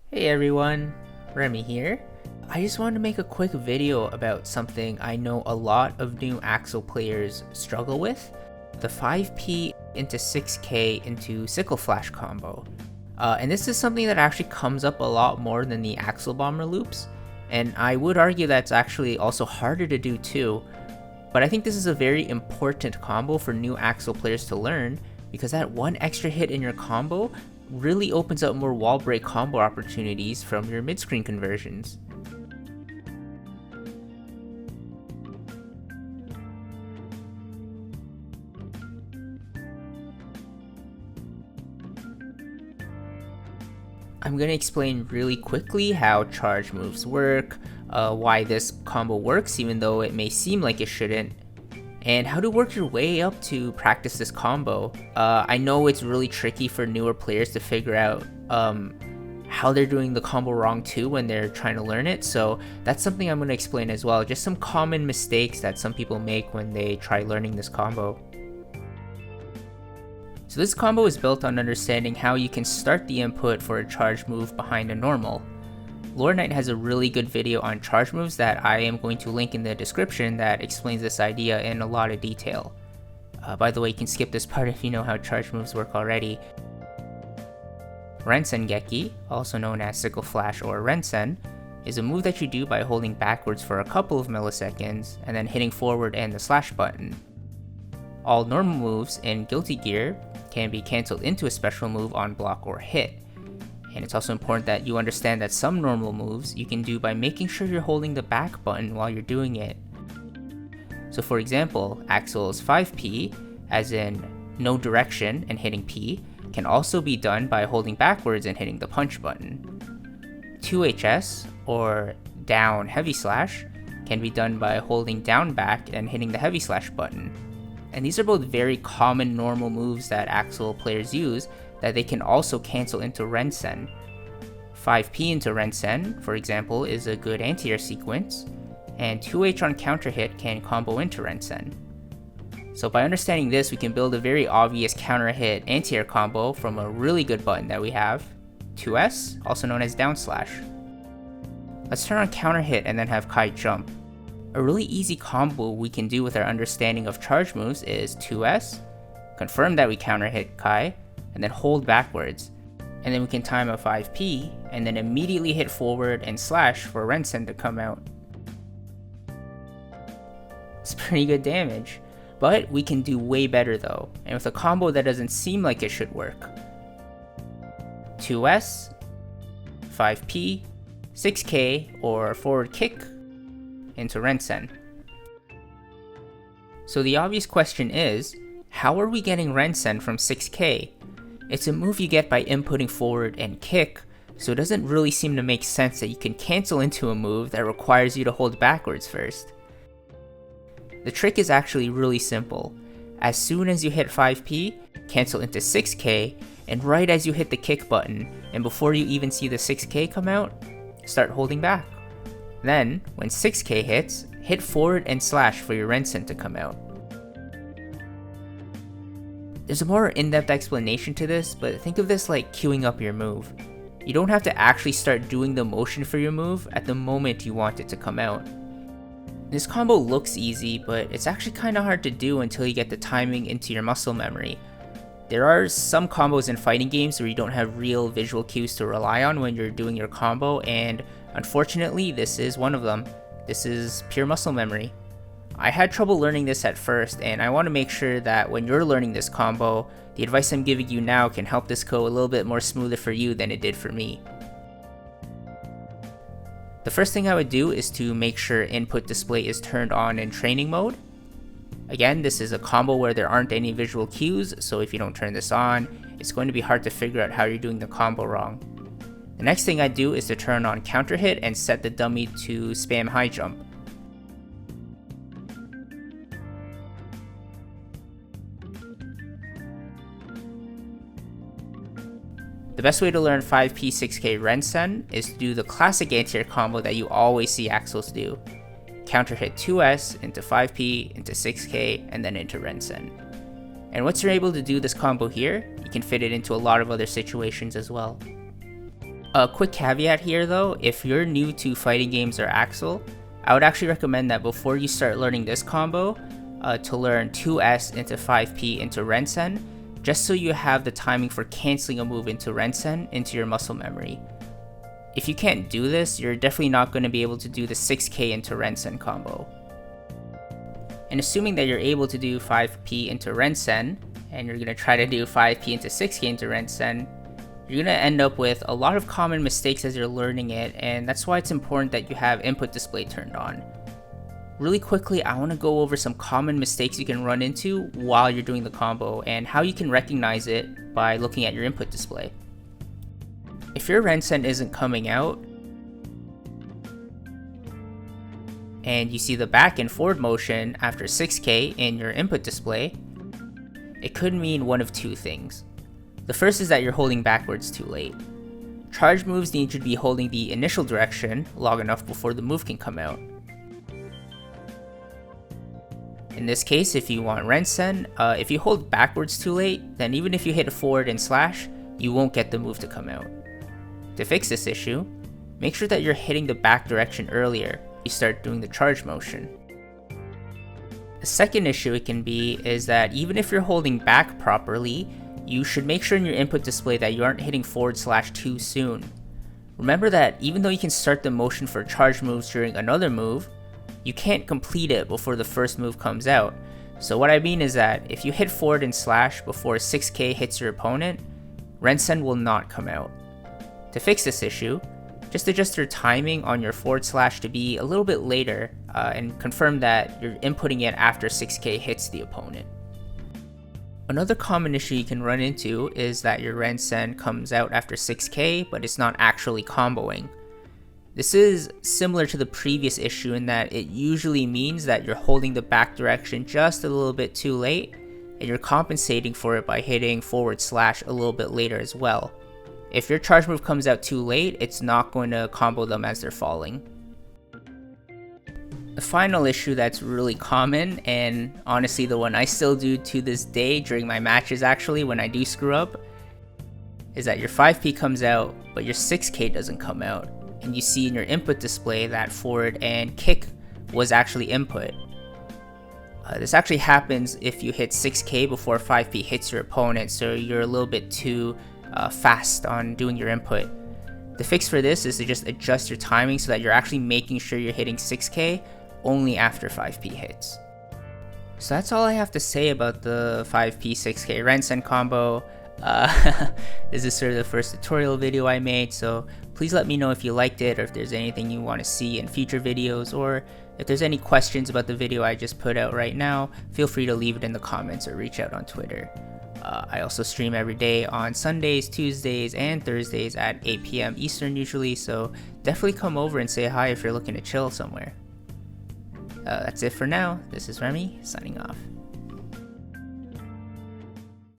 Hey everyone, Remy here. I just wanted to make a quick video about something I know a lot of new Axel players struggle with, the 5P into 6K into Sickle Flash combo. And this is something that actually comes up a lot more than the Axel Bomber loops, and I would argue that's actually also harder to do too, but I think this is a very important combo for new Axel players to learn, because that one extra hit in your combo really opens up more wall break combo opportunities from your mid-screen conversions. I'm going to explain really quickly how charge moves work, why this combo works even though it may seem like it shouldn't, and how to work your way up to practice this combo. I know it's really tricky for newer players to figure out how they're doing the combo wrong too when they're trying to learn it, so that's something I'm going to explain as well, just some common mistakes that some people make when they try learning this combo. So this combo is built on understanding how you can start the input for a charge move behind a normal. Lore Knight has a really good video on charge moves that I am going to link in the description that explains this idea in a lot of detail. By the way, you can skip this part if you know how charge moves work already. Rensen Geki, also known as Sickle Flash or Rensen, is a move that you do by holding backwards for a couple of milliseconds and then hitting forward and the slash button. All normal moves in Guilty Gear can be cancelled into a special move on block or hit. And it's also important that you understand that some normal moves you can do by making sure you're holding the back button while you're doing it. So for example, Axel's 5P, as in no direction and hitting P, can also be done by holding backwards and hitting the punch button. 2HS, or down heavy slash, can be done by holding down back and hitting the heavy slash button. And these are both very common normal moves that Axel players use that they can also cancel into Rensen. 5P into Rensen, for example, is a good anti-air sequence, and 2H on counterhit can combo into Rensen. So by understanding this, we can build a very obvious counter-hit anti-air combo from a really good button that we have, 2S, also known as down slash. Let's turn on counter-hit and then have Kai jump. A really easy combo we can do with our understanding of charge moves is 2S, confirm that we counter-hit Kai, and then hold backwards. And then we can time a 5P, and then immediately hit forward and slash for Rensen to come out. It's pretty good damage, but we can do way better though, and with a combo that doesn't seem like it should work. 2S, 5P, 6K, or forward kick into Rensen. So the obvious question is, how are we getting Rensen from 6K? It's a move you get by inputting forward and kick, so it doesn't really seem to make sense that you can cancel into a move that requires you to hold backwards first. The trick is actually really simple. As soon as you hit 5P, cancel into 6K, and right as you hit the kick button, and before you even see the 6K come out, start holding back. Then, when 6K hits, hit forward and slash for your Rensen to come out. There's a more in-depth explanation to this, but think of this like queuing up your move. You don't have to actually start doing the motion for your move at the moment you want it to come out. This combo looks easy, but it's actually kinda hard to do until you get the timing into your muscle memory. There are some combos in fighting games where you don't have real visual cues to rely on when you're doing your combo, and unfortunately this is one of them. This is pure muscle memory. I had trouble learning this at first, and I want to make sure that when you're learning this combo, the advice I'm giving you now can help this go a little bit more smoother for you than it did for me. The first thing I would do is to make sure input display is turned on in training mode. Again, this is a combo where there aren't any visual cues, so if you don't turn this on, it's going to be hard to figure out how you're doing the combo wrong. The next thing I do is to turn on counter hit and set the dummy to spam high jump. The best way to learn 5P 6K Rensen is to do the classic anti-air combo that you always see Axels do. Counter hit 2S into 5P into 6K and then into Rensen. And once you're able to do this combo here, you can fit it into a lot of other situations as well. A quick caveat here though, if you're new to fighting games or Axel, I would actually recommend that before you start learning this combo, to learn 2S into 5P into Rensen, just so you have the timing for canceling a move into Rensen into your muscle memory. If you can't do this, you're definitely not going to be able to do the 6K into Rensen combo. And assuming that you're able to do 5P into Rensen, and you're going to try to do 5P into 6K into Rensen, you're going to end up with a lot of common mistakes as you're learning it, and that's why it's important that you have input display turned on. Really quickly, I want to go over some common mistakes you can run into while you're doing the combo and how you can recognize it by looking at your input display. If your Rensen isn't coming out, and you see the back and forward motion after 6K in your input display, it could mean one of two things. The first is that you're holding backwards too late. Charge moves need you to be holding the initial direction long enough before the move can come out. In this case, if you want Rensen, if you hold backwards too late, then even if you hit forward and slash, you won't get the move to come out. To fix this issue, make sure that you're hitting the back direction earlier when you start doing the charge motion. The second issue it can be is that even if you're holding back properly, you should make sure in your input display that you aren't hitting forward slash too soon. Remember that even though you can start the motion for charge moves during another move, you can't complete it before the first move comes out. So what I mean is that if you hit forward and slash before 6K hits your opponent, Rensen will not come out. To fix this issue, just adjust your timing on your forward slash to be a little bit later and confirm that you're inputting it after 6K hits the opponent. Another common issue you can run into is that your Rensen comes out after 6K, but it's not actually comboing. This is similar to the previous issue in that it usually means that you're holding the back direction just a little bit too late, and you're compensating for it by hitting forward slash a little bit later as well. If your charge move comes out too late, it's not going to combo them as they're falling. The final issue that's really common, and honestly the one I still do to this day during my matches actually when I do screw up, is that your 5P comes out but your 6K doesn't come out, and you see in your input display that forward and kick was actually input. This actually happens if you hit 6K before 5P hits your opponent, so you're a little bit too fast on doing your input. The fix for this is to just adjust your timing so that you're actually making sure you're hitting 6K only after 5P hits. So that's all I have to say about the 5P 6K Rensen combo. This is sort of the first tutorial video I made, so please let me know if you liked it or if there's anything you want to see in future videos, or if there's any questions about the video I just put out right now, feel free to leave it in the comments or reach out on Twitter. I also stream every day on Sundays, Tuesdays, and Thursdays at 8 PM Eastern usually, so definitely come over and say hi if you're looking to chill somewhere. That's it for now. This is Remy, signing off.